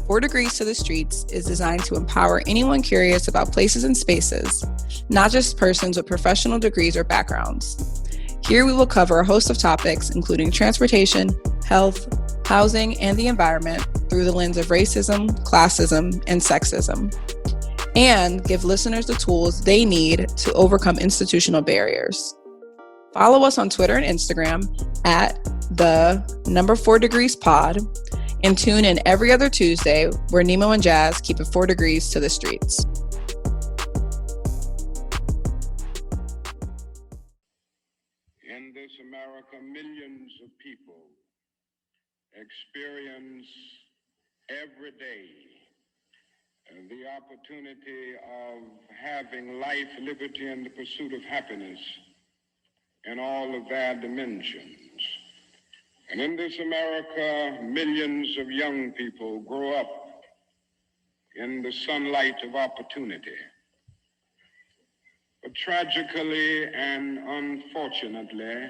4 Degrees to the Streets is designed to empower anyone curious about places and spaces, not just persons with professional degrees or backgrounds. Here we will cover a host of topics, including transportation, health, housing, and the environment through the lens of racism, classism, and sexism, and give listeners the tools they need to overcome institutional barriers. Follow us on Twitter and Instagram at the 4 Degrees Pod, and tune in every other Tuesday where Nimo and Jas keep it 4 degrees to the streets. In this America, millions of people experience every day the opportunity of having life, liberty, and the pursuit of happiness in all of their dimensions. And in this America, millions of young people grow up in the sunlight of opportunity. But tragically and unfortunately,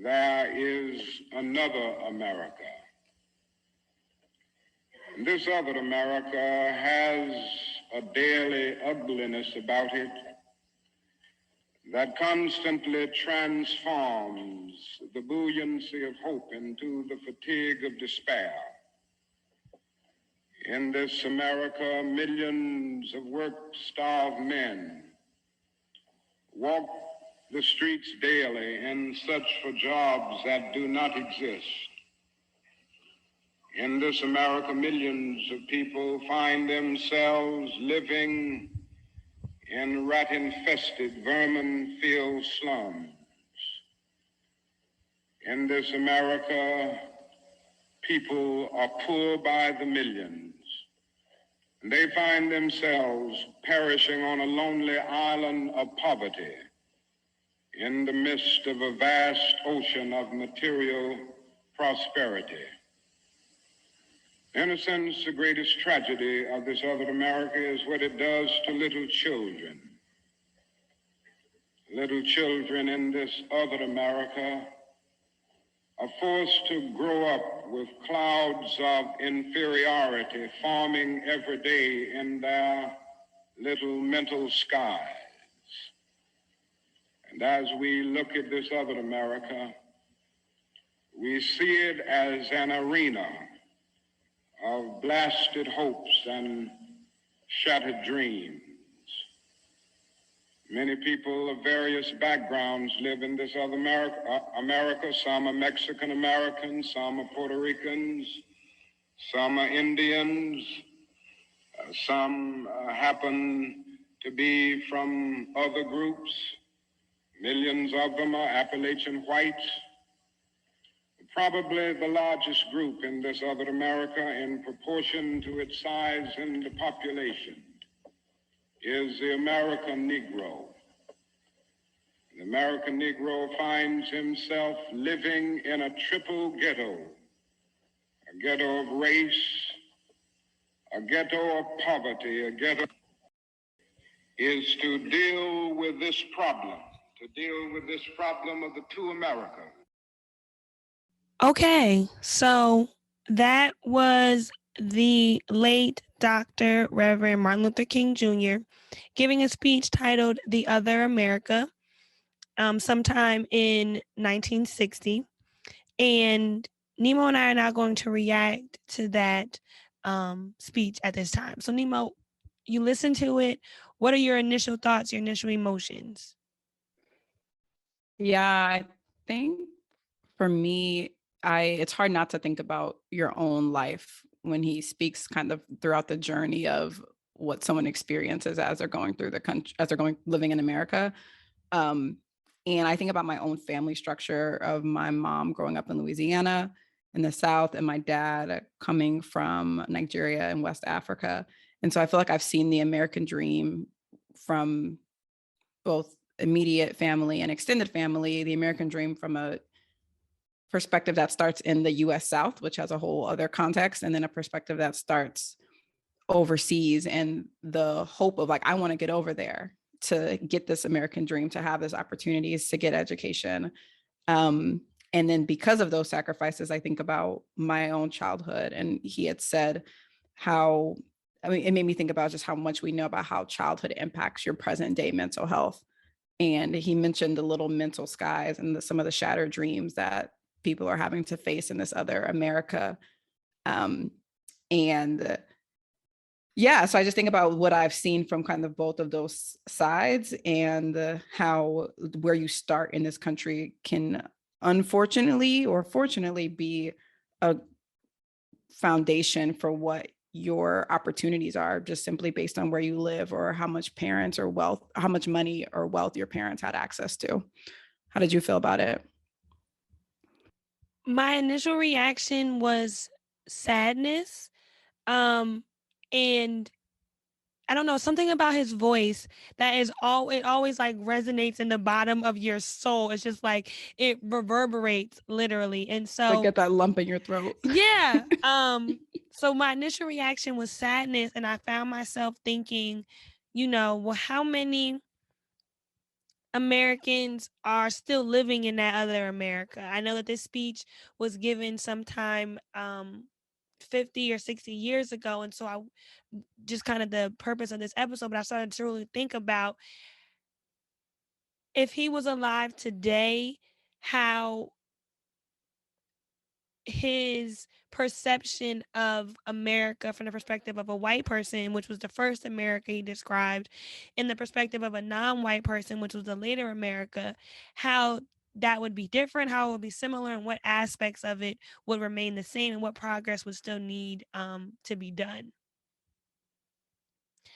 there is another America. And this other America has a daily ugliness about it that constantly transforms the buoyancy of hope into the fatigue of despair. In this America, millions of work-starved men walk the streets daily in search for jobs that do not exist. In this America, millions of people find themselves living in rat-infested, vermin-filled slums. In this America, people are poor by the millions. And they find themselves perishing on a lonely island of poverty in the midst of a vast ocean of material prosperity. In a sense, the greatest tragedy of this other America is what it does to little children. Little children in this other America are forced to grow up with clouds of inferiority forming every day in their little mental skies. And as we look at this other America, we see it as an arena of blasted hopes and shattered dreams. Many people of various backgrounds live in this other America. Some are Mexican Americans, some are Puerto Ricans, some are Indians, some happen to be from other groups. Millions of them are Appalachian whites. Probably the largest group in this other America in proportion to its size in the population is the American Negro. The American Negro finds himself living in a triple ghetto, a ghetto of race, a ghetto of poverty, a ghetto is to deal with this problem of the two Americas. Okay, so that was the late Dr. Reverend Martin Luther King Jr. giving a speech titled The Other America sometime in 1960. And Nimo and I are now going to react to that speech at this time. So Nimo, you listen to it. What are your initial thoughts, your initial emotions? Yeah, I think for me, it's hard not to think about your own life when he speaks kind of throughout the journey of what someone experiences as they're going through the country, as they're living in America. And I think about my own family structure of my mom growing up in Louisiana in the South and my dad coming from Nigeria and West Africa. And so I feel like I've seen the American dream from both immediate family and extended family, the American dream from a perspective that starts in the US South, which has a whole other context, and then a perspective that starts overseas and the hope of like, I want to get over there to get this American dream, to have these opportunities, to get education. And then because of those sacrifices, I think about my own childhood. And he had said how, I mean, it made me think about just how much we know about how childhood impacts your present day mental health. And he mentioned the little mental skies and some of the shattered dreams that people are having to face in this other America. Um, and yeah, so I just think about what I've seen from kind of both of those sides, and how where you start in this country can unfortunately or fortunately be a foundation for what your opportunities are, just simply based on where you live or how much parents or wealth, how much money or wealth your parents had access to. How did you feel about it? My initial reaction was sadness. Um, and I don't know, something about his voice that is all it always like resonates in the bottom of your soul. It's just like it reverberates literally. And Like so get that lump in your throat. yeah, so my initial reaction was sadness, and I found myself thinking, well, how many Americans are still living in that other America? I know that this speech was given sometime 50 or 60 years ago, and so I just kind of the purpose of this episode, but I started to really think about if he was alive today, how his perception of America from the perspective of a white person, which was the first America he described, in the perspective of a non-white person, which was the later America, how that would be different, how it would be similar, and what aspects of it would remain the same, and what progress would still need to be done.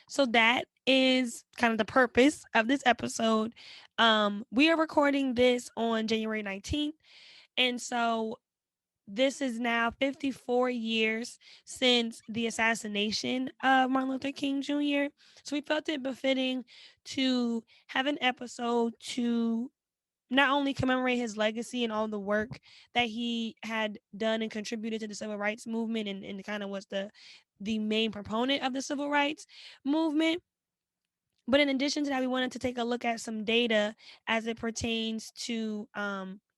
So that is kind of the purpose of this episode. We are recording this on January 19th. And so this is now 54 years since the assassination of Martin Luther King Jr. So we felt it befitting to have an episode to not only commemorate his legacy and all the work that he had done and contributed to the civil rights movement, and kind of was the main proponent of the civil rights movement. But in addition to that, we wanted to take a look at some data as it pertains to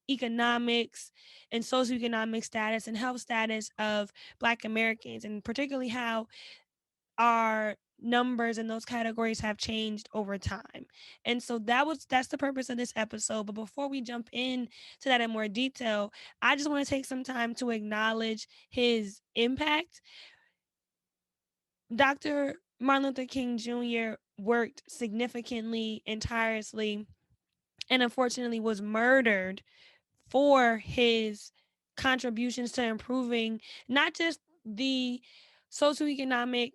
economics and socioeconomic status and health status of Black Americans, and particularly how our numbers in those categories have changed over time. And so that's the purpose of this episode. But before we jump in to that in more detail, I just want to take some time to acknowledge his impact. Dr. Martin Luther King Jr. worked significantly and tirelessly, and unfortunately was murdered for his contributions to improving not just the socioeconomic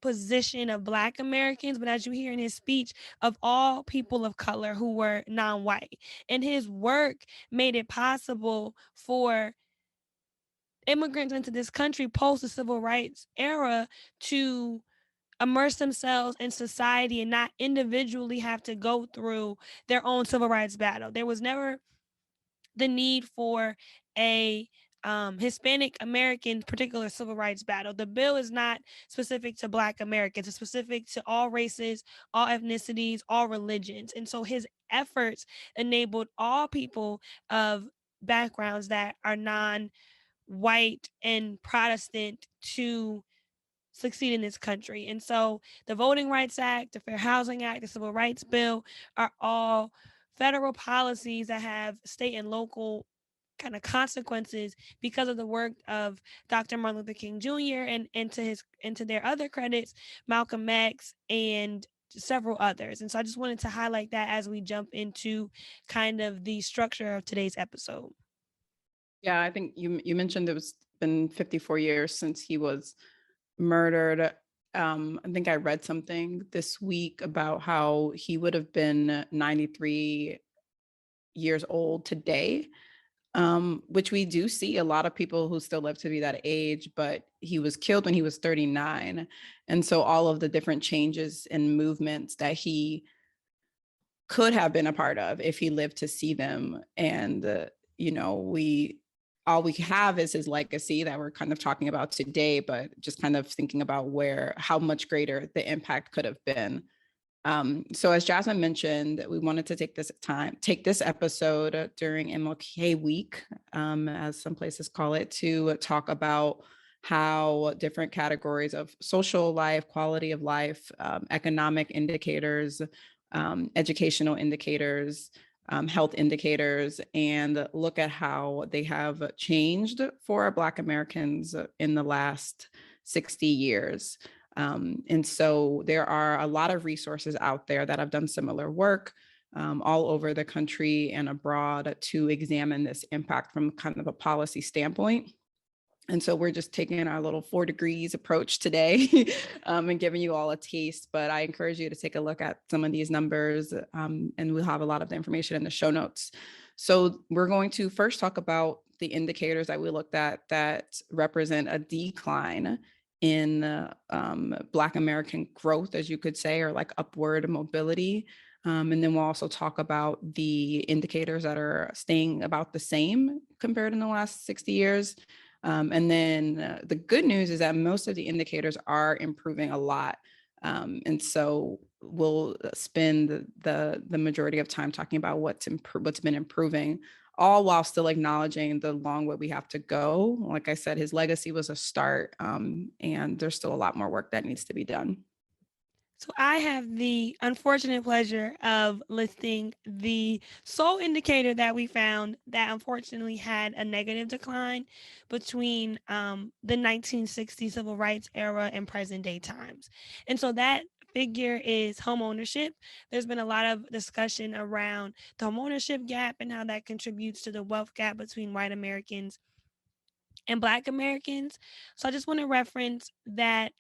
position of Black Americans, but as you hear in his speech, of all people of color who were non-white. And his work made it possible for immigrants into this country post the civil rights era to immerse themselves in society and not individually have to go through their own civil rights battle. There was never the need for a Hispanic American particular civil rights battle. The bill is not specific to Black Americans. It's specific to all races, all ethnicities, all religions. And so his efforts enabled all people of backgrounds that are non-white and Protestant to succeed in this country. And so the Voting Rights Act, the Fair Housing Act, the Civil Rights Bill are all federal policies that have state and local kind of consequences because of the work of Dr. Martin Luther King Jr. and to their other credits, Malcolm X and several others. And so I just wanted to highlight that as we jump into kind of the structure of today's episode. Yeah, I think you mentioned it was been 54 years since he was murdered. I think I read something this week about how he would have been 93 years old today, which we do see a lot of people who still live to be that age, but he was killed when he was 39. And so all of the different changes and movements that he could have been a part of if he lived to see them. And, we all we have is his legacy that we're kind of talking about today, but just kind of thinking about how much greater the impact could have been. So as Jasmine mentioned, we wanted to take this episode during MLK week, as some places call it, to talk about how different categories of social life, quality of life, economic indicators, educational indicators, health indicators, and look at how they have changed for Black Americans in the last 60 years. And so there are a lot of resources out there that have done similar work all over the country and abroad to examine this impact from kind of a policy standpoint. And so we're just taking our little 4 degrees approach today and giving you all a taste. But I encourage you to take a look at some of these numbers, and we'll have a lot of the information in the show notes. So we're going to first talk about the indicators that we looked at that represent a decline in Black American growth, as you could say, or like upward mobility. And then we'll also talk about the indicators that are staying about the same compared in the last 60 years. And then the good news is that most of the indicators are improving a lot. And so we'll spend the majority of time talking about what's been improving, all while still acknowledging the long way we have to go. Like I said, his legacy was a start, and there's still a lot more work that needs to be done. So I have the unfortunate pleasure of listing the sole indicator that we found that unfortunately had a negative decline between the 1960 civil rights era and present day times. And so that figure is homeownership. There's been a lot of discussion around the homeownership gap and how that contributes to the wealth gap between white Americans and Black Americans. So I just want to reference that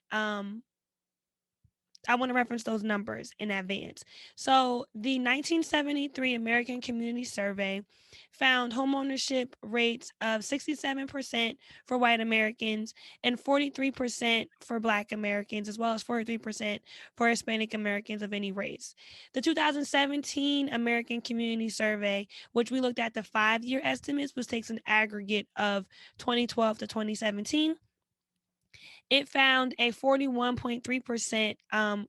I want to reference those numbers in advance. So the 1973 American Community Survey found homeownership rates of 67% for white Americans and 43% for Black Americans, as well as 43% for Hispanic Americans of any race. The 2017 American Community Survey, which we looked at the 5-year estimates, which takes an aggregate of 2012 to 2017, it found a 41.3%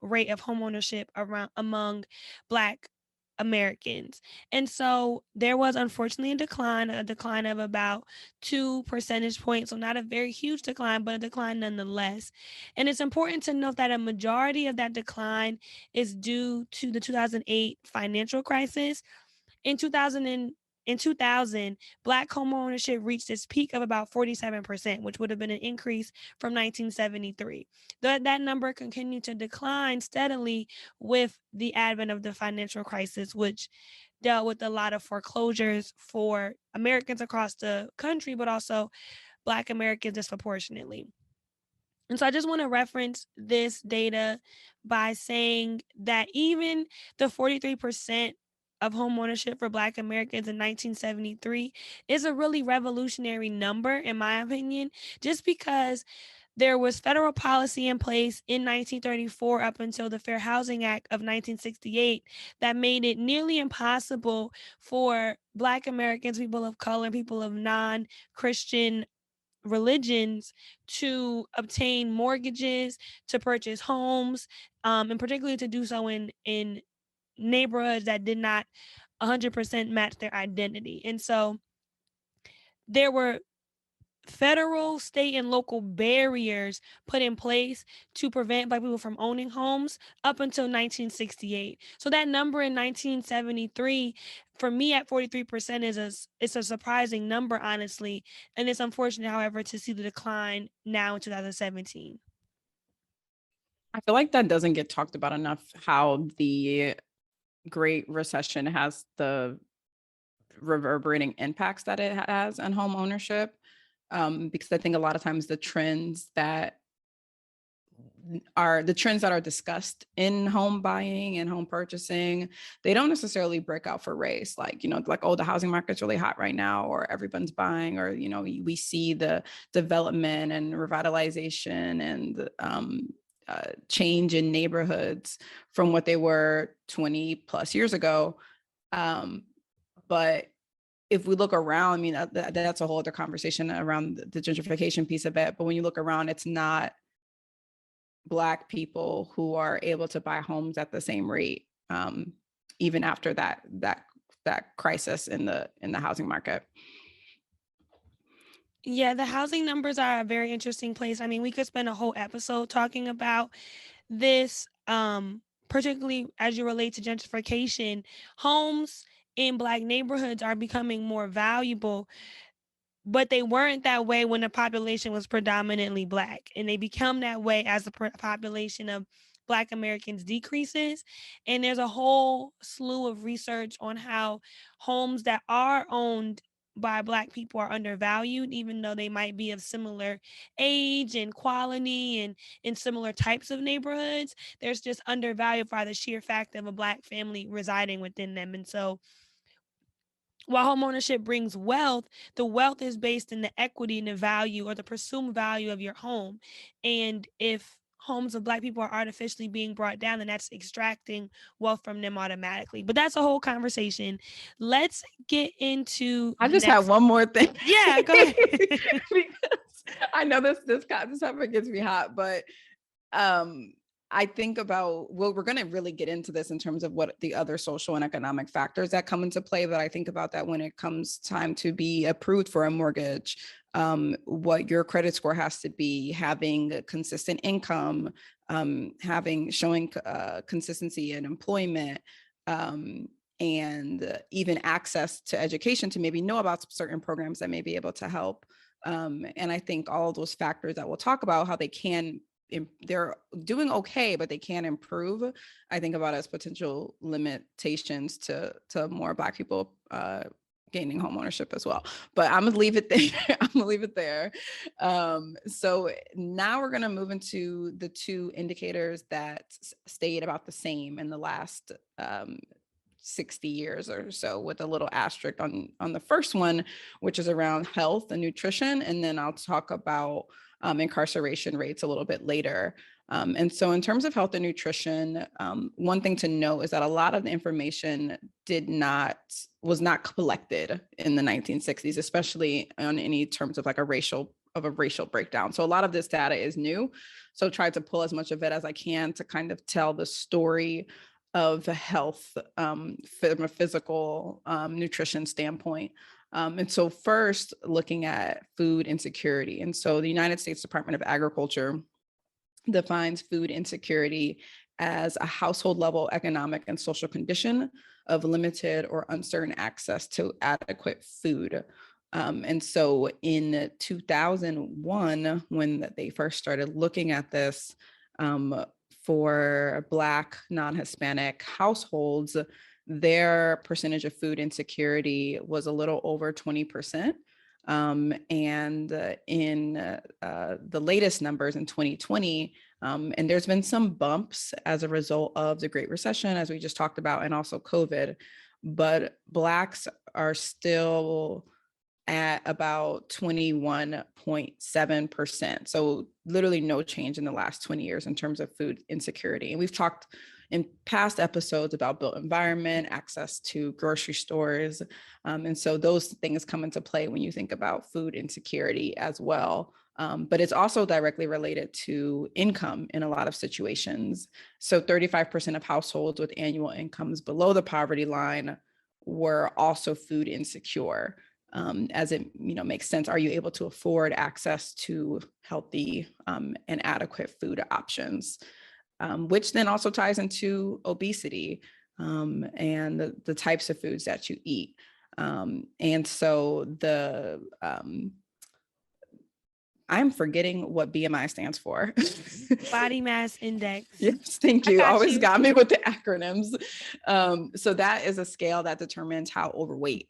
rate of homeownership among Black Americans. And so there was unfortunately a decline of about 2 percentage points. So not a very huge decline, but a decline nonetheless. And it's important to note that a majority of that decline is due to the 2008 financial crisis. In 2000, Black homeownership reached its peak of about 47%, which would have been an increase from 1973. That number continued to decline steadily with the advent of the financial crisis, which dealt with a lot of foreclosures for Americans across the country, but also Black Americans disproportionately. And so I just want to reference this data by saying that even the 43% of homeownership for Black Americans in 1973 is a really revolutionary number, in my opinion, just because there was federal policy in place in 1934 up until the Fair Housing Act of 1968 that made it nearly impossible for Black Americans, people of color, people of non-Christian religions to obtain mortgages, to purchase homes, and particularly to do so in neighborhoods that did not 100% match their identity. And so there were federal, state, and local barriers put in place to prevent Black people from owning homes up until 1968. So that number in 1973, for me at 43%, it's a surprising number, honestly. And it's unfortunate, however, to see the decline now in 2017. I feel like that doesn't get talked about enough, how the Great Recession has the reverberating impacts that it has on home ownership. Because I think a lot of times the trends that are discussed in home buying and home purchasing, they don't necessarily break out for race, like, like, oh, the housing market's really hot right now, or everyone's buying, or, we see the development and revitalization and change in neighborhoods from what they were 20 plus years ago. But if we look around, I mean, that's a whole other conversation around the gentrification piece of it. But when you look around, it's not Black people who are able to buy homes at the same rate, even after that crisis in the housing market. Yeah, the housing numbers are a very interesting place. I mean, we could spend a whole episode talking about this, particularly as you relate to gentrification. Homes in Black neighborhoods are becoming more valuable, but they weren't that way when the population was predominantly Black, and they become that way as the population of Black Americans decreases. And there's a whole slew of research on how homes that are owned by Black people are undervalued, even though they might be of similar age and quality and in similar types of neighborhoods. There's just undervalued by the sheer fact of a Black family residing within them. And so while homeownership brings wealth, the wealth is based in the equity and the value or the presumed value of your home. And if homes of Black people are artificially being brought down, then that's extracting wealth from them automatically. But that's a whole conversation. Let's get into I the just have next. one more thing. Yeah, go ahead. Because I know this topic gets me hot, but I think about, well, we're going to really get into this in terms of what the other social and economic factors that come into play. But I think about that when it comes time to be approved for a mortgage, what your credit score has to be, having a consistent income, showing consistency in employment, and even access to education to maybe know about certain programs that may be able to help. And I think all of those factors that we'll talk about, how they're doing okay, but they can improve, I think about as potential limitations to more Black people gaining home ownership as well. But I'm gonna leave it there. So now we're gonna move into the two indicators that stayed about the same in the last 60 years or so, with a little asterisk on the first one, which is around health and nutrition. And then I'll talk about incarceration rates a little bit later. And so in terms of health and nutrition, one thing to note is that a lot of the information was not collected in the 1960s, especially on any terms of like a racial breakdown. So a lot of this data is new. So try to pull as much of it as I can to kind of tell the story of health from a physical nutrition standpoint. And so first, looking at food insecurity. And so the United States Department of Agriculture defines food insecurity as a household level economic and social condition of limited or uncertain access to adequate food. And so in 2001, when they first started looking at this, for Black non-Hispanic households, their percentage of food insecurity was a little over 20%. And in the latest numbers in 2020, and there's been some bumps as a result of the Great Recession, as we just talked about, and also COVID, but Blacks are still at about 21.7%. So literally no change in the last 20 years in terms of food insecurity. And we've talked in past episodes about built environment, access to grocery stores. And so those things come into play when you think about food insecurity as well. But it's also directly related to income in a lot of situations. So 35% of households with annual incomes below the poverty line were also food insecure. As it makes sense. Are you able to afford access to healthy and adequate food options? Which then also ties into obesity and the types of foods that you eat. And so I'm forgetting what BMI stands for. Body mass index. Yes, thank you. Always got me with the acronyms. So that is a scale that determines how overweight.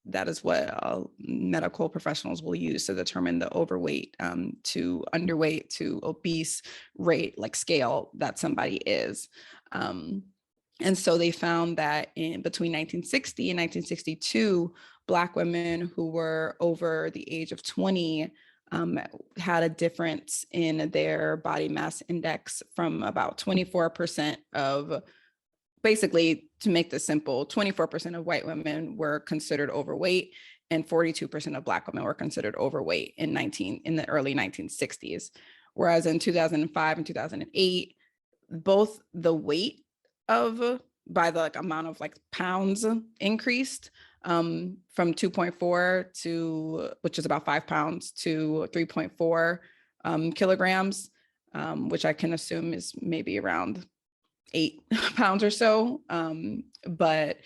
That is what medical professionals will use to determine the overweight to underweight to obese rate, like scale that somebody is. And so they found that in between 1960 and 1962, Black women who were over the age of 20 had a difference in their body mass index from about 24% of, basically, to make this simple, 24% of white women were considered overweight and 42% of Black women were considered overweight in the early 1960s. Whereas in 2005 and 2008, both the weight of by the amount of pounds increased from 2.4 to, which is about 5 pounds, to 3.4 kilograms, which I can assume is maybe around 8 pounds or so. But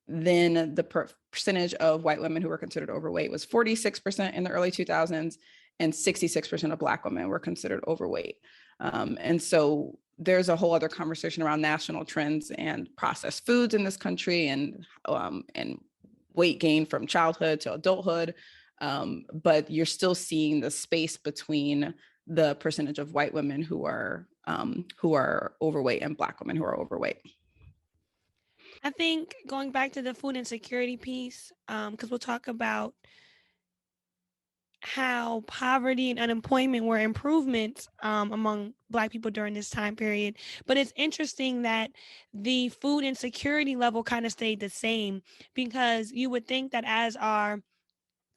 then the percentage of white women who were considered overweight was 46% in the early 2000s, and 66% of Black women were considered overweight. And so there's a whole other conversation around national trends and processed foods in this country, and weight gain from childhood to adulthood. But you're still seeing the space between the percentage of white women who are overweight and Black women who are overweight. I think going back to the food insecurity piece, because we'll talk about how poverty and unemployment were improvements among Black people during this time period. But it's interesting that the food insecurity level kind of stayed the same, because you would think that as our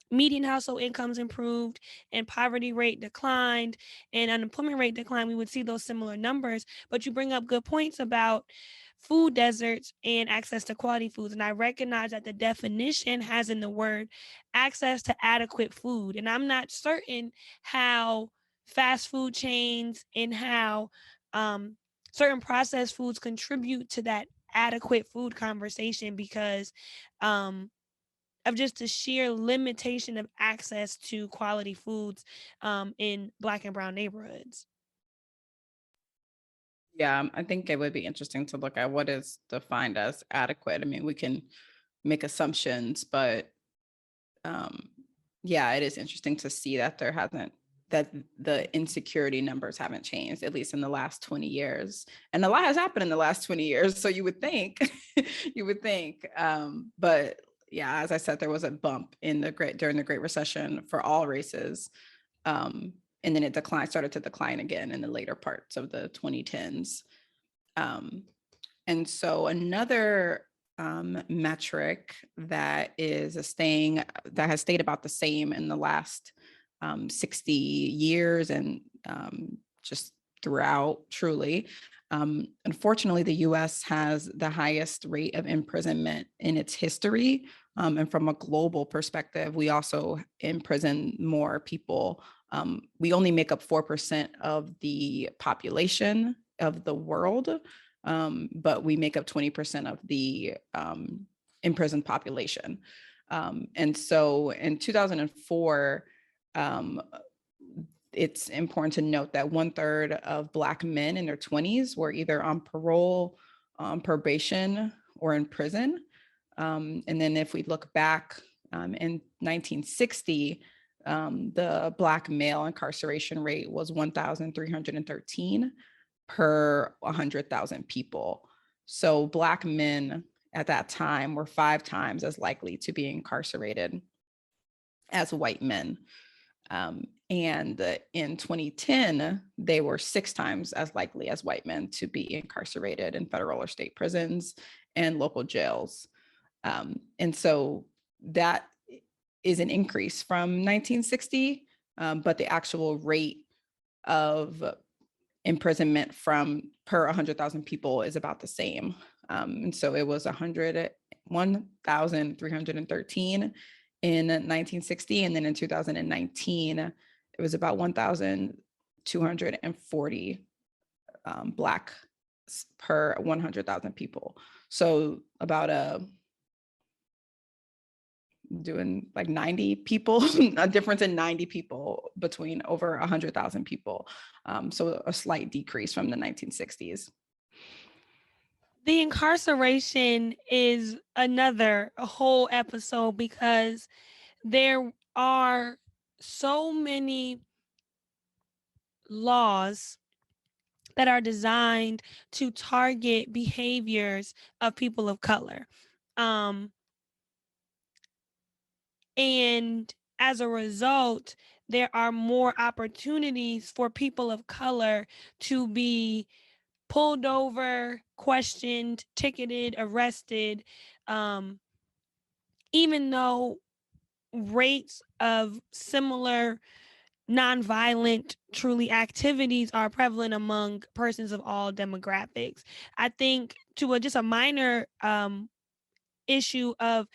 median household incomes improved and poverty rate declined and unemployment rate declined, we would see those similar numbers. But you bring up good points about food deserts and access to quality foods. And I recognize that the definition has in the word access to adequate food. And I'm not certain how fast food chains and how certain processed foods contribute to that adequate food conversation, because of just the sheer limitation of access to quality foods in Black and brown neighborhoods. Yeah, I think it would be interesting to look at what is defined as adequate. I mean, we can make assumptions, but yeah, it is interesting to see that that the insecurity numbers haven't changed, at least in the last 20 years. And a lot has happened in the last 20 years. So you would think, but yeah, as I said, there was a bump during the Great Recession for all races. And then it started to decline again in the later parts of the 2010s. And so another metric that has stayed about the same in the last 60 years and just throughout, truly. Unfortunately, the US has the highest rate of imprisonment in its history. And from a global perspective, we also imprison more people. We only make up 4% of the population of the world, but we make up 20% of the imprisoned population. And so in 2004, it's important to note that 1/3 of Black men in their 20s were either on parole, probation, or in prison. And then if we look back in 1960, the Black male incarceration rate was 1,313 per 100,000 people. So Black men at that time were 5 times as likely to be incarcerated as white men. And in 2010, they were 6 times as likely as white men to be incarcerated in federal or state prisons and local jails. And so that is an increase from 1960, but the actual rate of imprisonment per 100,000 people is about the same. And so it was 1,313 in 1960, and then in 2019, it was about 1,240 Black per 100,000 people. So about doing like 90 people, a difference in 90 people between over 100,000 people. So a slight decrease from the 1960s. The incarceration is a whole episode, because there are so many laws that are designed to target behaviors of people of color. And as a result, there are more opportunities for people of color to be pulled over, questioned, ticketed, arrested, even though rates of similar nonviolent, truly activities are prevalent among persons of all demographics. I think to just a minor issue of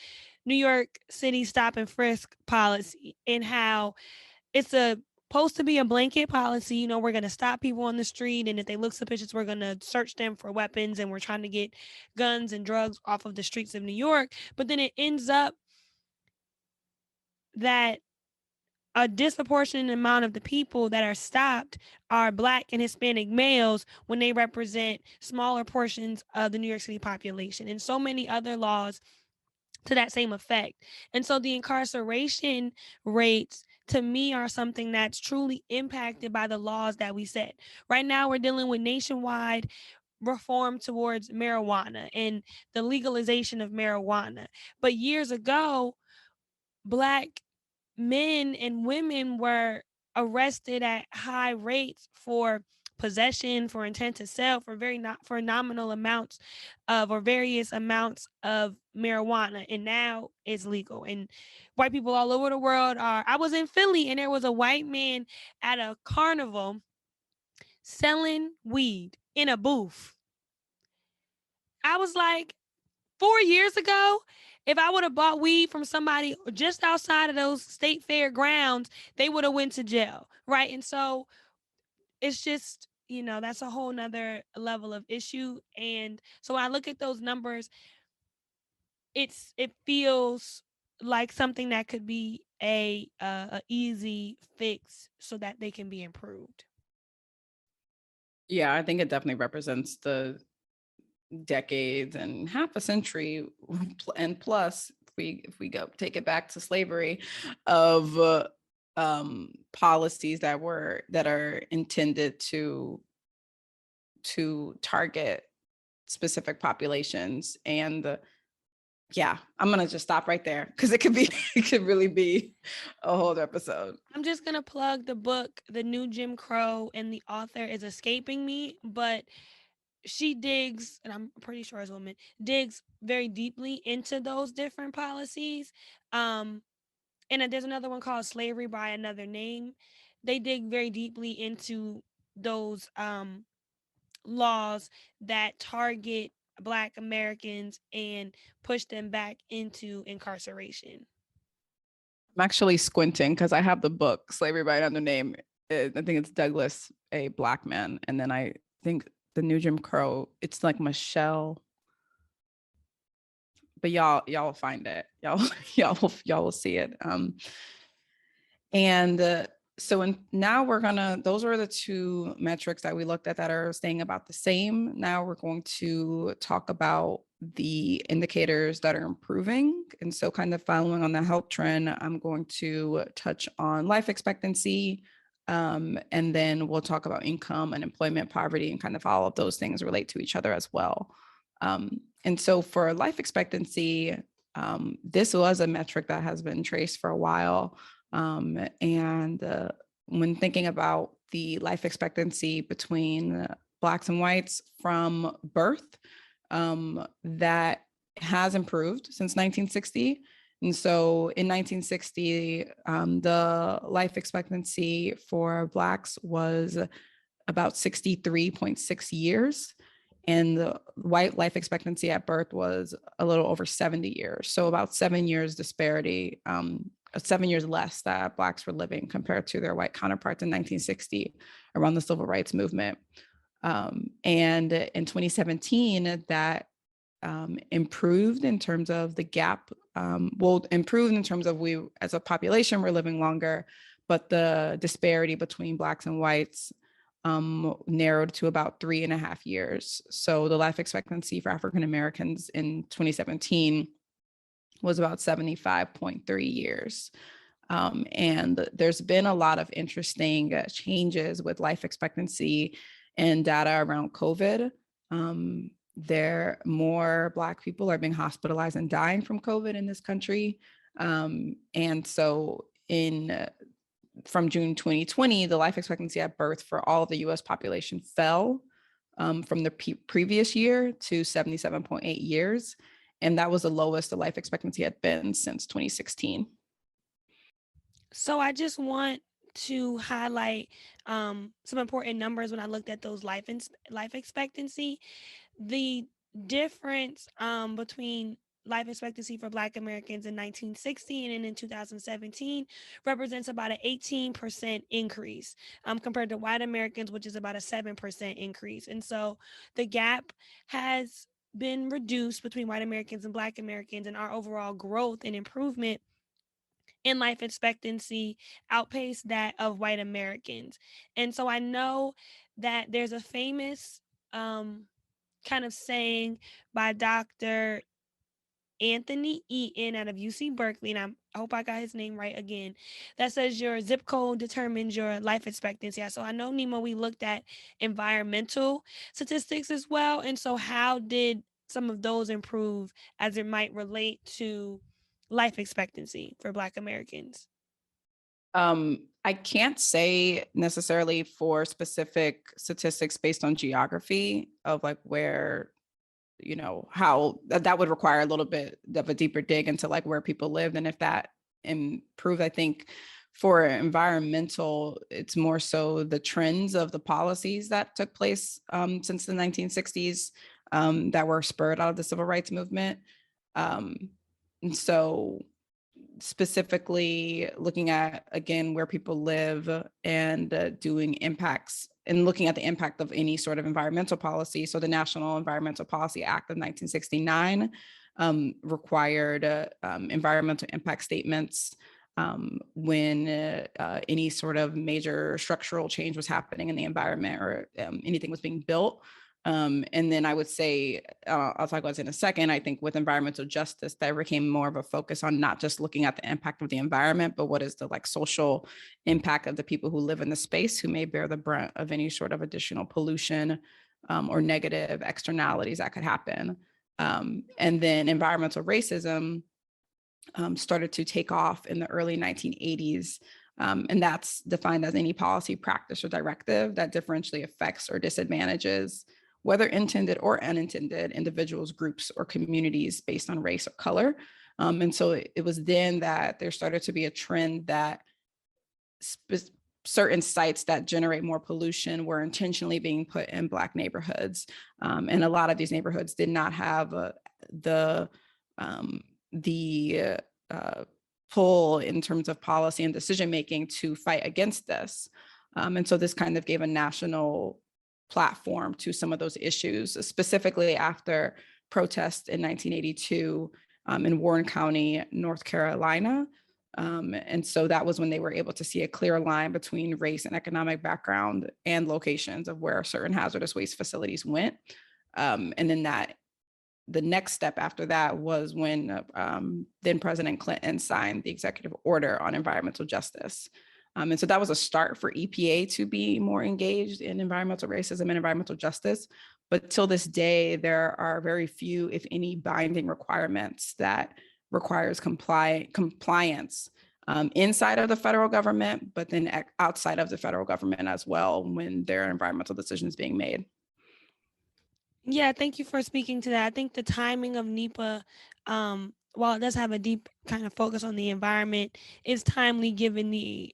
New York City stop and frisk policy and how it's supposed to be a blanket policy. You know, we're going to stop people on the street, and if they look suspicious, we're going to search them for weapons, and we're trying to get guns and drugs off of the streets of New York. But then it ends up that a disproportionate amount of the people that are stopped are Black and Hispanic males when they represent smaller portions of the New York City population, and so many other laws to that same effect. And so the incarceration rates to me are something that's truly impacted by the laws that we set. Right now, we're dealing with nationwide reform towards marijuana and the legalization of marijuana. But years ago, Black men and women were arrested at high rates for possession, for intent to sell, for for nominal amounts of or various amounts of marijuana, and now it's legal. And white people all over the world are. I was in Philly, and there was a white man at a carnival selling weed in a booth. I was like, 4 years ago, if I would have bought weed from somebody just outside of those state fair grounds, they would have went to jail, right? And so it's just, you know, that's a whole nother level of issue. And so when I look at those numbers, it feels like something that could be a easy fix so that they can be improved. Yeah, I think it definitely represents the decades and half a century and plus if we go take it back to slavery of policies that are intended to target specific populations. And yeah, I'm gonna just stop right there because it could really be a whole episode. I'm just gonna plug the book, The New Jim Crow, and the author is escaping me, but she digs, and I'm pretty sure as a woman, digs very deeply into those different policies. Um, and there's another one called Slavery by Another Name. They dig very deeply into those laws that target Black Americans and push them back into incarceration. I'm actually squinting because I have the book Slavery by Another Name. I think it's Douglas A. Blackman, and then I think the New Jim Crow. It's like Michelle, but y'all will find it. Y'all will see it. And now those are the two metrics that we looked at that are staying about the same. Now we're going to talk about the indicators that are improving. And so kind of following on the health trend, I'm going to touch on life expectancy, and then we'll talk about income, unemployment, poverty, and kind of all of those things relate to each other as well. And so for life expectancy, this was a metric that has been traced for a while. And when thinking about the life expectancy between Blacks and whites from birth, that has improved since 1960. And so in 1960, the life expectancy for Blacks was about 63.6 years. And the white life expectancy at birth was a little over 70 years. So about 7 years disparity, 7 years less that Blacks were living compared to their white counterparts in 1960 around the civil rights movement. And in 2017, that improved in terms of the gap, improved in terms of we as a population we're living longer, but the disparity between Blacks and whites narrowed to about 3.5 years. So the life expectancy for African Americans in 2017 was about 75.3 years. And there's been a lot of interesting changes with life expectancy and data around COVID. More Black people are being hospitalized and dying from COVID in this country. And so from June 2020, the life expectancy at birth for all of the US population fell from the previous year to 77.8 years. And that was the lowest the life expectancy had been since 2016. So I just want to highlight some important numbers when I looked at those life expectancy. The difference between life expectancy for Black Americans in 1960 and in 2017 represents about an 18% increase compared to white Americans, which is about a 7% increase. And so the gap has been reduced between white Americans and Black Americans, and our overall growth and improvement in life expectancy outpaced that of white Americans. And so I know that there's a famous kind of saying by Dr. Anthony Eaton out of UC Berkeley, and I hope I got his name right again, that says your zip code determines your life expectancy. So I know, Nimo, we looked at environmental statistics as well. And so how did some of those improve as it might relate to life expectancy for Black Americans? I can't say necessarily for specific statistics based on geography of like where, how that would require a little bit of a deeper dig into like where people lived and if that improved. I think for environmental, it's more so the trends of the policies that took place since the 1960s that were spurred out of the civil rights movement. And so specifically looking at, again, where people live and doing impacts and looking at the impact of any sort of environmental policy. So the National Environmental Policy Act of 1969 required environmental impact statements when any sort of major structural change was happening in the environment or anything was being built. And then I would say, I'll talk about this in a second, I think with environmental justice, there became more of a focus on not just looking at the impact of the environment, but what is the like social impact of the people who live in the space who may bear the brunt of any sort of additional pollution or negative externalities that could happen. And then environmental racism started to take off in the early 1980s. And that's defined as any policy, practice, or directive that differentially affects or disadvantages, whether intended or unintended, individuals, groups, or communities based on race or color. And so it was then that there started to be a trend that certain sites that generate more pollution were intentionally being put in Black neighborhoods. And a lot of these neighborhoods did not have the pull in terms of policy and decision-making to fight against this. And so this kind of gave a national platform to some of those issues, specifically after protests in 1982 in Warren County, North Carolina. And so that was when they were able to see a clear line between race and economic background and locations of where certain hazardous waste facilities went. And then the next step after that was when then President Clinton signed the executive order on environmental justice. And so that was a start for EPA to be more engaged in environmental racism and environmental justice. But till this day, there are very few, if any, binding requirements that requires compliance inside of the federal government, but then outside of the federal government as well when there are environmental decisions being made. Yeah, thank you for speaking to that. I think the timing of NEPA, while it does have a deep kind of focus on the environment, is timely given that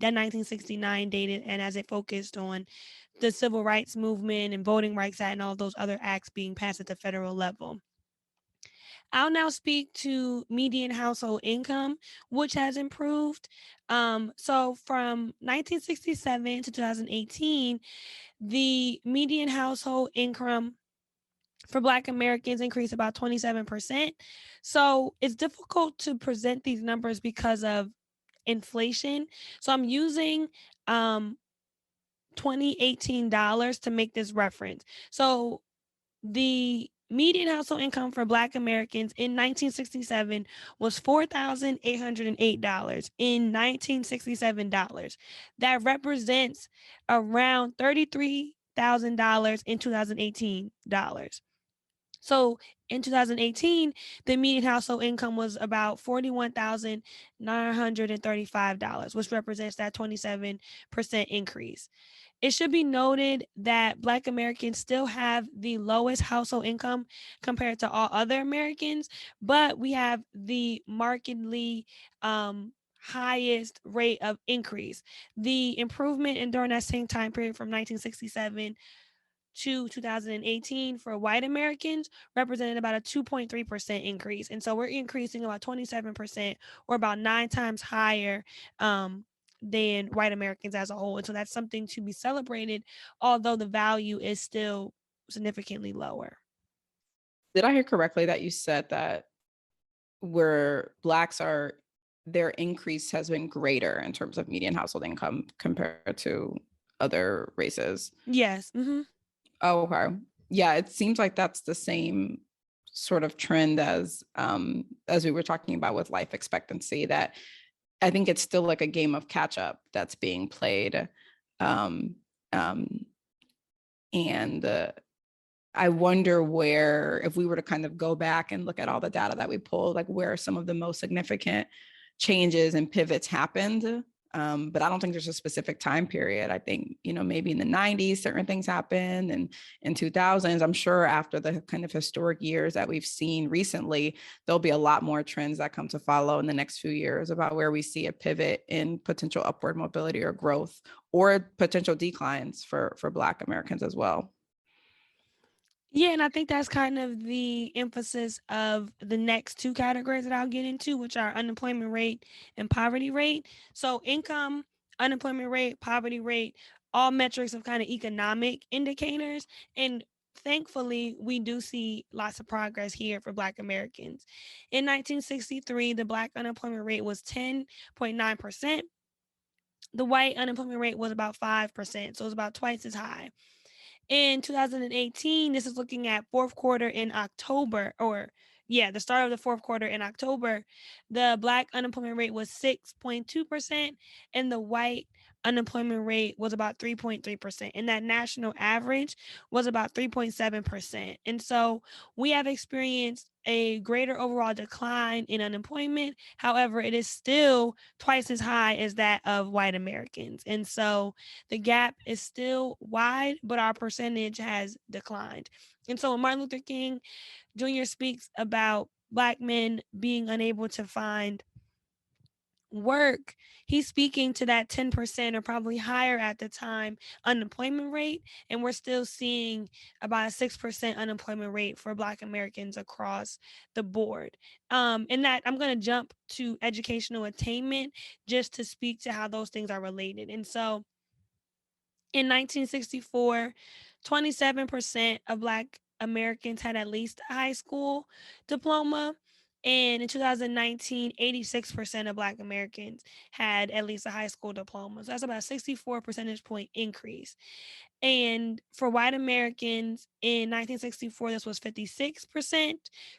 1969 date and as it focused on the civil rights movement and voting rights act and all those other acts being passed at the federal level. I'll now speak to median household income, which has improved. So from 1967 to 2018, the median household income for Black Americans increased about 27%. So it's difficult to present these numbers because of inflation. So I'm using 2018 dollars to make this reference. So the median household income for Black Americans in 1967 was $4,808 in 1967 dollars. That represents around $33,000 in 2018 dollars. So in 2018, the median household income was about $41,935, which represents that 27% increase. It should be noted that Black Americans still have the lowest household income compared to all other Americans, but we have the markedly highest rate of increase. The improvement in during that same time period from 1967 to 2018 for white Americans represented about a 2.3% increase. And so we're increasing about 27% or about 9 times higher than white Americans as a whole. And so that's something to be celebrated, although the value is still significantly lower. Did I hear correctly that you said that where Blacks are, their increase has been greater in terms of median household income compared to other races? Yes. Mm-hmm. Oh, okay. Yeah, it seems like that's the same sort of trend as we were talking about with life expectancy, that I think it's still like a game of catch up that's being played. Um, um, and I wonder where, if we were to kind of go back and look at all the data that we pulled, like where some of the most significant changes and pivots happened. But I don't think there's a specific time period. I think, maybe in the 90s, certain things happened, and in 2000s, I'm sure after the kind of historic years that we've seen recently, there'll be a lot more trends that come to follow in the next few years about where we see a pivot in potential upward mobility or growth, or potential declines for Black Americans as well. Yeah, and I think that's kind of the emphasis of the next two categories that I'll get into, which are unemployment rate and poverty rate. So, income, unemployment rate, poverty rate, all metrics of kind of economic indicators. And thankfully, we do see lots of progress here for Black Americans. In 1963, the Black unemployment rate was 10.9%. The white unemployment rate was about 5%. So, it was about twice as high. In 2018, this is looking at fourth quarter in October, or yeah, the start of the fourth quarter in October, the Black unemployment rate was 6.2%, and the white unemployment rate was about 3.3%. And that national average was about 3.7%. And so we have experienced a greater overall decline in unemployment. However, it is still twice as high as that of white Americans. And so the gap is still wide, but our percentage has declined. And so when Martin Luther King Jr. speaks about Black men being unable to find work, he's speaking to that 10% or probably higher at the time unemployment rate. And we're still seeing about a 6% unemployment rate for Black Americans across the board. And that I'm going to jump to educational attainment just to speak to how those things are related. And so in 1964, 27% of Black Americans had at least a high school diploma. And in 2019, 86% of Black Americans had at least a high school diploma. So that's about a 64 percentage point increase. And for white Americans in 1964, this was 56%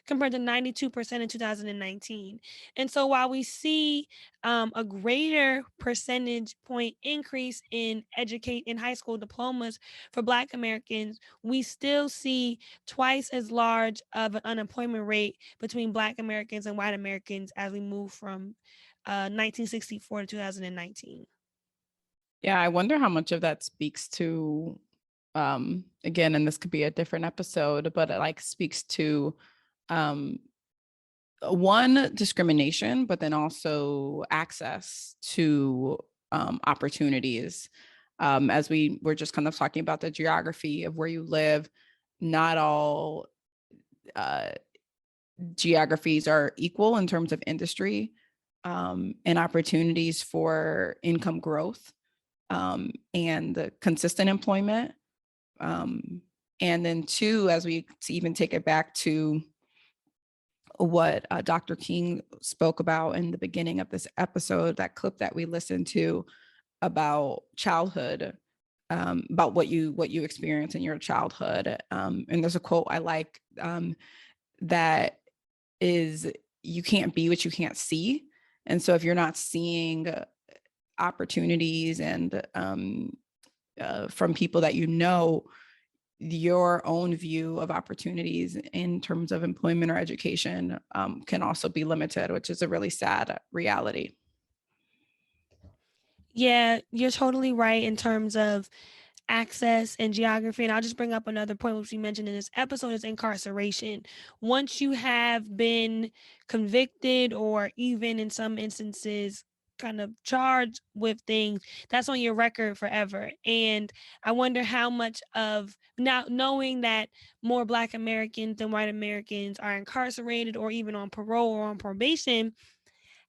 compared to 92% in 2019. And so while we see a greater percentage point increase in high school diplomas for Black Americans, we still see twice as large of an unemployment rate between Black Americans and white Americans as we move from 1964 to 2019. Yeah, I wonder how much of that speaks to, again, and this could be a different episode, but it like speaks to um, one, discrimination, but then also access to opportunities. As we were just kind of talking about the geography of where you live, not all uh, geographies are equal in terms of industry and opportunities for income growth and the consistent employment. And then two, as we even take it back to what Dr. King spoke about in the beginning of this episode, that clip that we listened to about childhood, about what you experience in your childhood. And there's a quote I like that is, you can't be what you can't see. And so if you're not seeing opportunities and from people that your own view of opportunities in terms of employment or education can also be limited, which is a really sad reality. Yeah, you're totally right in terms of access and geography. And I'll just bring up another point which we mentioned in this episode is incarceration. Once you have been convicted or even in some instances kind of charged with things, that's on your record forever. And I wonder how much of now, knowing that more Black Americans than white Americans are incarcerated or even on parole or on probation,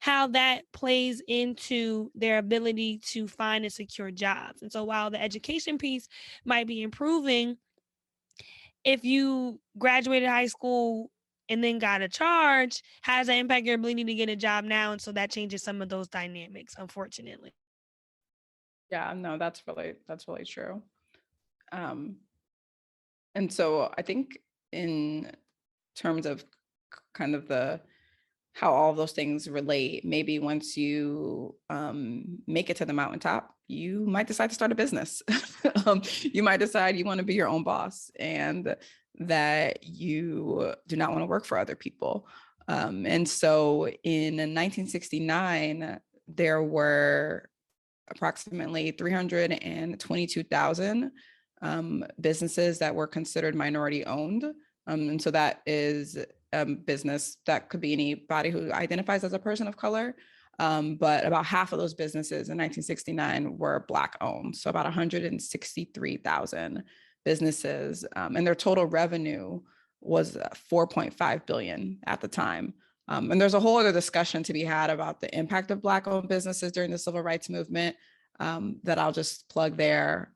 how that plays into their ability to find and secure jobs. And so while the education piece might be improving, if you graduated high school and then got a charge, how does that impact your ability to get a job now? And so that changes some of those dynamics, unfortunately. Yeah, no, that's really true. Um, and so I think in terms of kind of the how all of those things relate, maybe once you make it to the mountaintop, you might decide to start a business. You might decide you want to be your own boss and that you do not want to work for other people. And so in 1969, there were approximately 322,000 businesses that were considered minority owned. And so that is business that could be anybody who identifies as a person of color. But about half of those businesses in 1969 were Black owned. So about 163,000 businesses, and their total revenue was 4.5 billion at the time. And there's a whole other discussion to be had about the impact of Black owned businesses during the civil rights movement that I'll just plug there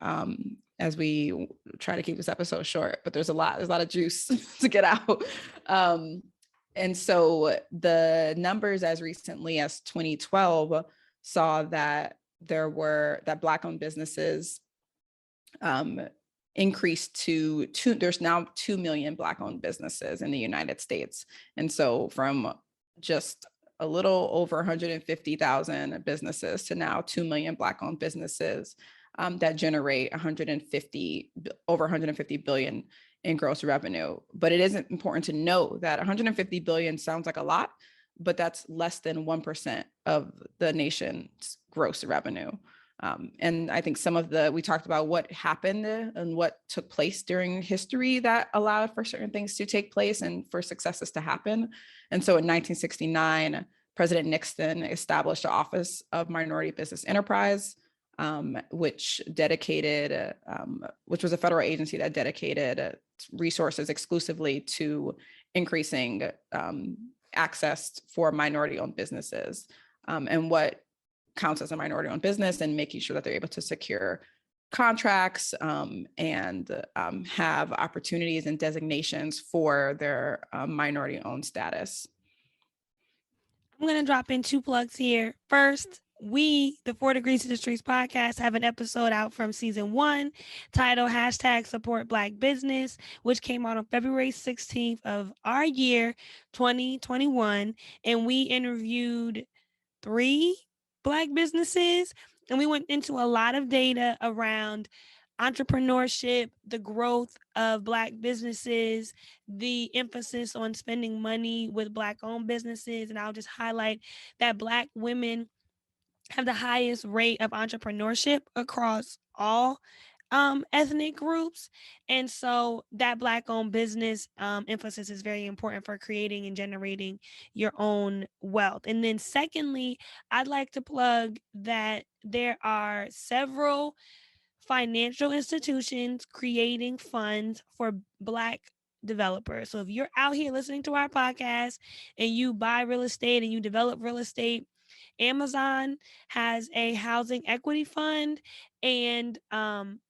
as we try to keep this episode short, but there's a lot of juice to get out. And so the numbers as recently as 2012 saw that that Black owned businesses increased to there's now 2 million Black owned businesses in the United States. And so from just a little over 150,000 businesses to now 2 million Black owned businesses that generate over 150 billion in gross revenue. But it is important to note that 150 billion sounds like a lot, but that's less than 1% of the nation's gross revenue. And I think we talked about what happened and what took place during history that allowed for certain things to take place and for successes to happen. And so in 1969, President Nixon established the Office of Minority Business Enterprise, which was a federal agency that dedicated resources exclusively to increasing access for minority-owned businesses. And what counts as a minority-owned business and making sure that they're able to secure contracts and have opportunities and designations for their minority-owned status. I'm going to drop in 2 plugs here. First, we, the 4 Degrees to the Streets podcast, have an episode out from season 1 titled #Support Black Business, which came out on February 16th of our year, 2021. And we interviewed 3 Black businesses, and we went into a lot of data around entrepreneurship, the growth of Black businesses, the emphasis on spending money with Black owned businesses. And I'll just highlight that Black women have the highest rate of entrepreneurship across all ethnic groups. And so that Black owned business emphasis is very important for creating and generating your own wealth. And then secondly, I'd like to plug that there are several financial institutions creating funds for Black developers. So if you're out here listening to our podcast and you buy real estate and you develop real estate, Amazon has a housing equity fund, and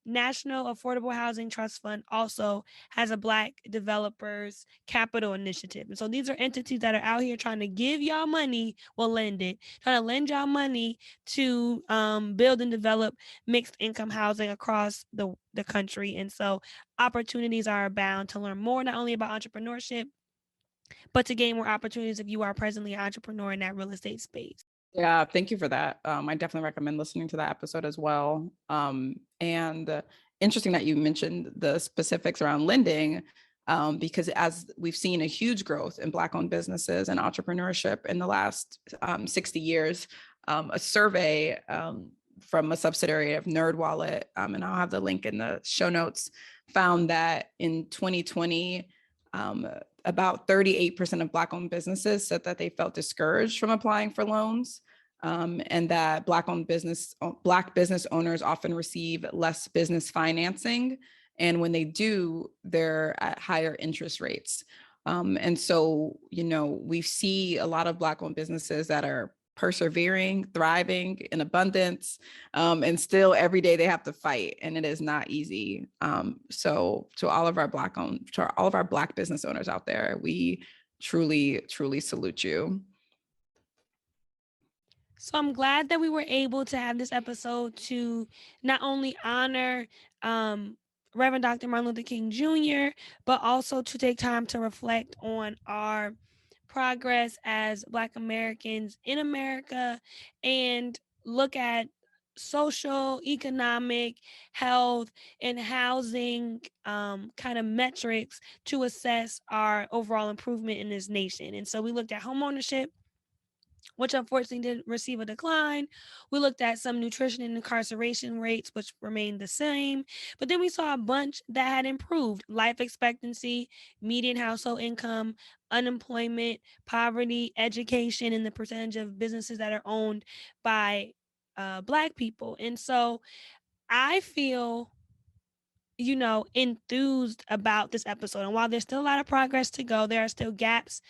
National Affordable Housing Trust Fund also has a Black developers capital initiative. And so these are entities that are out here trying to give y'all money, trying to lend y'all money to build and develop mixed income housing across the country. And so opportunities are abound to learn more, not only about entrepreneurship, but to gain more opportunities if you are presently an entrepreneur in that real estate space. Yeah, thank you for that. I definitely recommend listening to that episode as well. And interesting that you mentioned the specifics around lending, because as we've seen a huge growth in Black-owned businesses and entrepreneurship in the last 60 years, a survey from a subsidiary of NerdWallet, and I'll have the link in the show notes, found that in 2020, about 38% of Black-owned businesses said that they felt discouraged from applying for loans. and that Black business owners often receive less business financing. And when they do, they're at higher interest rates. And so, we see a lot of Black-owned businesses that are persevering, thriving in abundance, and still every day they have to fight, and it is not easy. So to all of our Black business owners out there, we truly, truly salute you. So I'm glad that we were able to have this episode to not only honor Reverend Dr. Martin Luther King Jr., but also to take time to reflect on our progress as Black Americans in America and look at social, economic, health, and housing kind of metrics to assess our overall improvement in this nation. And so we looked at homeownership, which unfortunately did receive a decline. We looked at some nutrition and incarceration rates, which remained the same. But then we saw a bunch that had improved: life expectancy, median household income, unemployment, poverty, education, and the percentage of businesses that are owned by Black people. And so I feel enthused about this episode. And while there's still a lot of progress to go, there are still gaps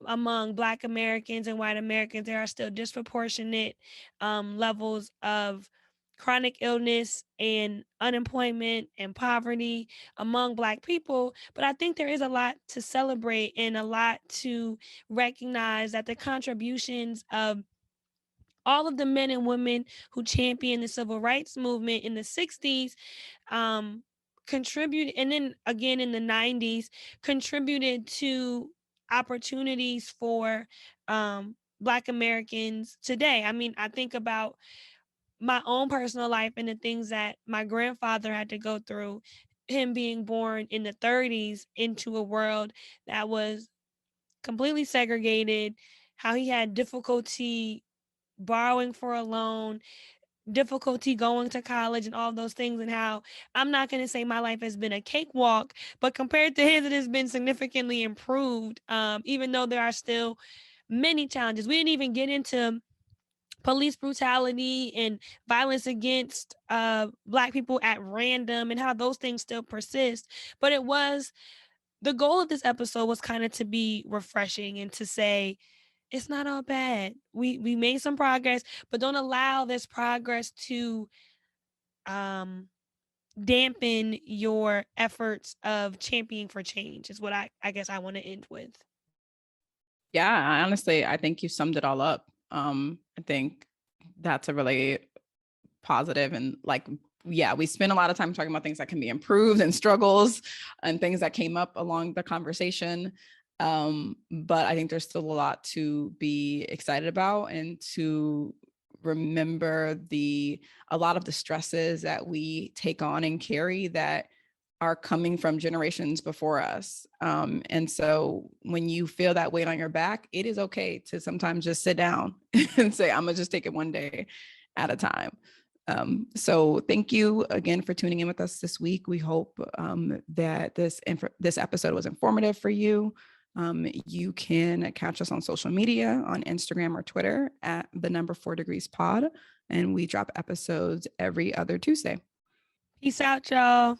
among Black Americans and white Americans. There are still disproportionate levels of chronic illness and unemployment and poverty among Black people. But I think there is a lot to celebrate and a lot to recognize that the contributions of all of the men and women who championed the civil rights movement in the 60s contributed, and then again in the 90s, contributed to opportunities for Black Americans today. I mean, I think about my own personal life and the things that my grandfather had to go through, him being born in the 30s into a world that was completely segregated, how he had difficulty borrowing for a loan, difficulty going to college, and all those things, and how I'm not going to say my life has been a cakewalk, but compared to his, it has been significantly improved, even though there are still many challenges. We didn't even get into police brutality and violence against Black people at random and how those things still persist. But the goal of this episode was kind of to be refreshing and to say, it's not all bad. We made some progress, but don't allow this progress to dampen your efforts of championing for change, is what I guess I want to end with. Yeah, honestly, I think you summed it all up. I think that's a really positive and we spend a lot of time talking about things that can be improved and struggles and things that came up along the conversation. But I think there's still a lot to be excited about and to remember a lot of the stresses that we take on and carry that are coming from generations before us. And so when you feel that weight on your back, it is okay to sometimes just sit down and say, I'm gonna just take it one day at a time. So thank you again for tuning in with us this week. We hope that this episode was informative for you. You can catch us on social media, on Instagram or Twitter at @4degrees pod, and we drop episodes every other Tuesday. Peace out, y'all.